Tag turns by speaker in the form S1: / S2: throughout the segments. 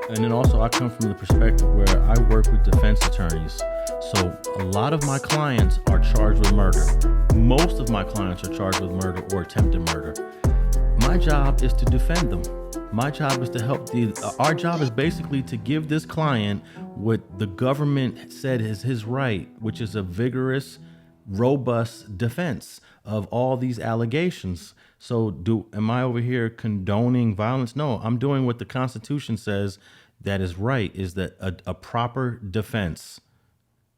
S1: And then also I come from the perspective where I work with defense attorneys. So a lot of my clients are charged with murder. Most of my clients are charged with murder or attempted murder. My job is to defend them. My job is to help our job is basically to give this client what the government said is his right, which is a vigorous, robust defense of all these allegations. So am I over here condoning violence? No, I'm doing what the Constitution says that is right, is that a proper defense.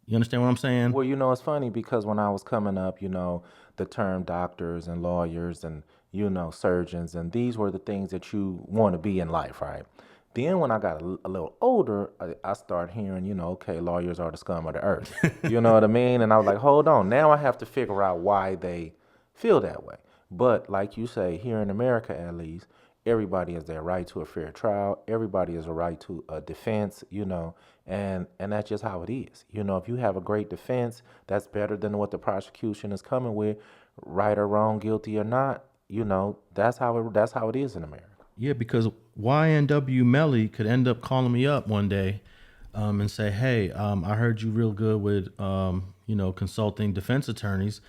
S1: You understand what I'm saying?
S2: Well, it's funny because when I was coming up, the term doctors and lawyers and, surgeons, and these were the things that you want to be in life, right? Then when I got a little older, I started hearing, okay, lawyers are the scum of the earth. You know what I mean? And I was like, hold on. Now I have to figure out why they feel that way. But like you say, here in America, at least, everybody has their right to a fair trial. Everybody has a right to a defense, and that's just how it is. If you have a great defense, that's better than what the prosecution is coming with, right or wrong, guilty or not. That's how it is in America.
S1: Yeah, because YNW Melly could end up calling me up one day and say, hey, I heard you real good with, consulting defense attorneys.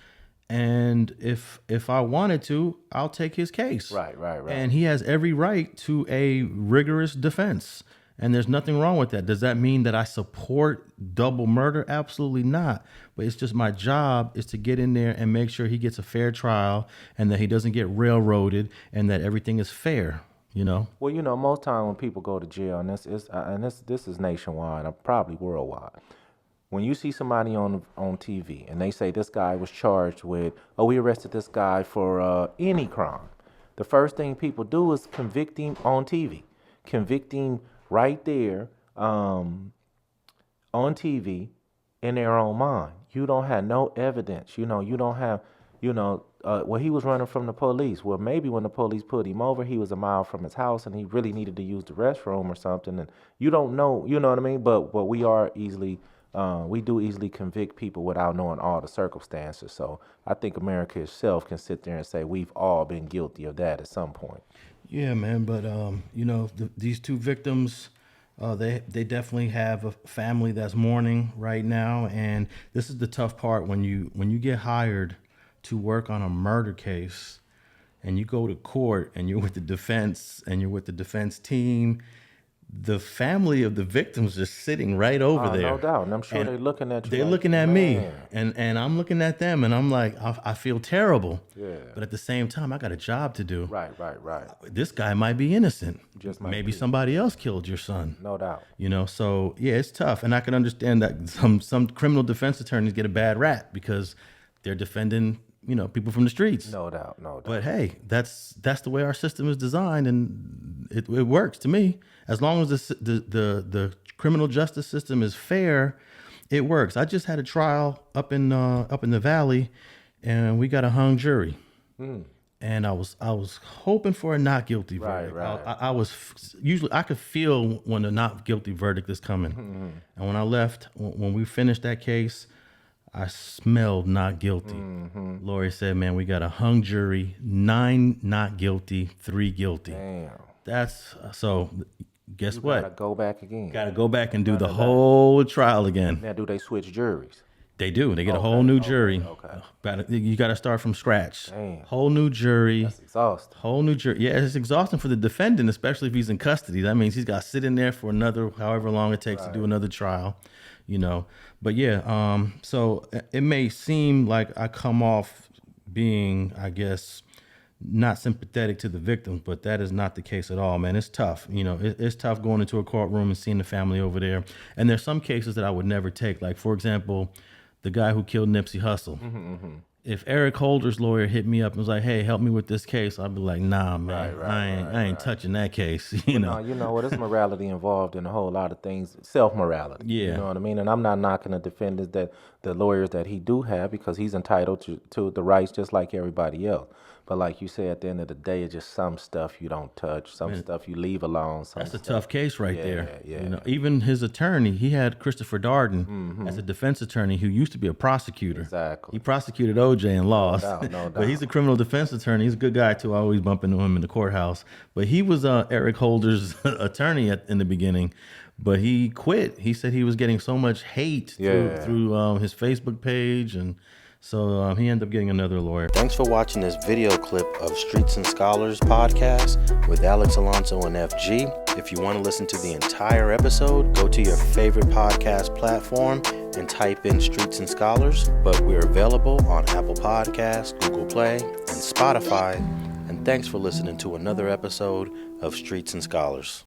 S1: And if I wanted to, I'll take his case.
S2: Right.
S1: And he has every right to a rigorous defense. And there's nothing wrong with that. Does that mean that I support double murder? Absolutely not. But it's just my job is to get in there and make sure he gets a fair trial and that he doesn't get railroaded and that everything is fair.
S2: Well, most time when people go to jail, and this is nationwide, or probably worldwide. When you see somebody on TV and they say this guy was charged with, we arrested this guy for any crime, the first thing people do is convict him on TV, convict him right there on TV in their own mind. You don't have no evidence. You don't have, he was running from the police. Well, maybe when the police put him over, he was a mile from his house and he really needed to use the restroom or something. And you don't know, you know what I mean? But we are easily... we do easily convict people without knowing all the circumstances. So I think America itself can sit there and say we've all been guilty of that at some point.
S1: Yeah, man. But, these two victims, they definitely have a family that's mourning right now. And this is the tough part when you get hired to work on a murder case and you go to court and you're with the defense and you're with the defense team. The family of the victims is sitting right over there.
S2: No doubt. And I'm sure they're looking at you.
S1: They're looking at me and I'm looking at them and I'm like, I feel terrible.
S2: Yeah.
S1: But at the same time, I got a job to do.
S2: Right.
S1: This guy might be innocent.
S2: Maybe
S1: somebody else killed your son.
S2: No doubt.
S1: So yeah, it's tough. And I can understand that some criminal defense attorneys get a bad rap because they're defending people from the streets.
S2: No doubt.
S1: But hey, that's the way our system is designed, and it works to me. As long as the criminal justice system is fair, it works. I just had a trial up in the valley, and we got a hung jury. And I was hoping for a not guilty verdict.
S2: Right.
S1: I was usually I could feel when a not guilty verdict is coming, and when I left, when we finished that case, I smelled not guilty. Lori said, man, we got a hung jury, 9 not guilty, 3 guilty.
S2: Damn.
S1: That's so guess what?
S2: Gotta go back again.
S1: Gotta go back and do the whole trial again.
S2: Now, do they switch juries?
S1: They do. They get a whole new jury.
S2: Okay.
S1: You got to start from scratch.
S2: Damn.
S1: Whole new jury.
S2: That's exhausting.
S1: Whole new jury. Yeah, it's exhausting for the defendant, especially if he's in custody. That means he's got to sit in there for however long it takes to do another trial. But yeah, so it may seem like I come off being, I guess, not sympathetic to the victims, but that is not the case at all, man. It's tough. It's tough going into a courtroom and seeing the family over there. And there's some cases that I would never take. Like, for example, the guy who killed Nipsey Hussle. If Eric Holder's lawyer hit me up and was like, hey, help me with this case, I'd be like, nah, man, I ain't touching that case.
S2: No, there's morality involved in a whole lot of things, self-morality.
S1: Yeah.
S2: You know what I mean? And I'm not knocking the defendants, the lawyers that he do have, because he's entitled to the rights just like everybody else. But like you say, at the end of the day, it's just some stuff you don't touch, some stuff you leave alone.
S1: That's a tough case right there.
S2: Yeah.
S1: You know, even his attorney, he had Christopher Darden as a defense attorney who used to be a prosecutor.
S2: Exactly.
S1: He prosecuted OJ and lost.
S2: No doubt.
S1: But he's a criminal defense attorney. He's a good guy too. I always bump into him in the courthouse. But he was Eric Holder's attorney in the beginning. But he quit. He said he was getting so much hate through his Facebook page, and so he ended up getting another lawyer.
S3: Thanks for watching this video clip of Streets and Scholars podcast with Alex, Alonso, and FG. If you want to listen to the entire episode, go to your favorite podcast platform and type in Streets and Scholars. But we're available on Apple Podcasts, Google Play, and Spotify. And thanks for listening to another episode of Streets and Scholars.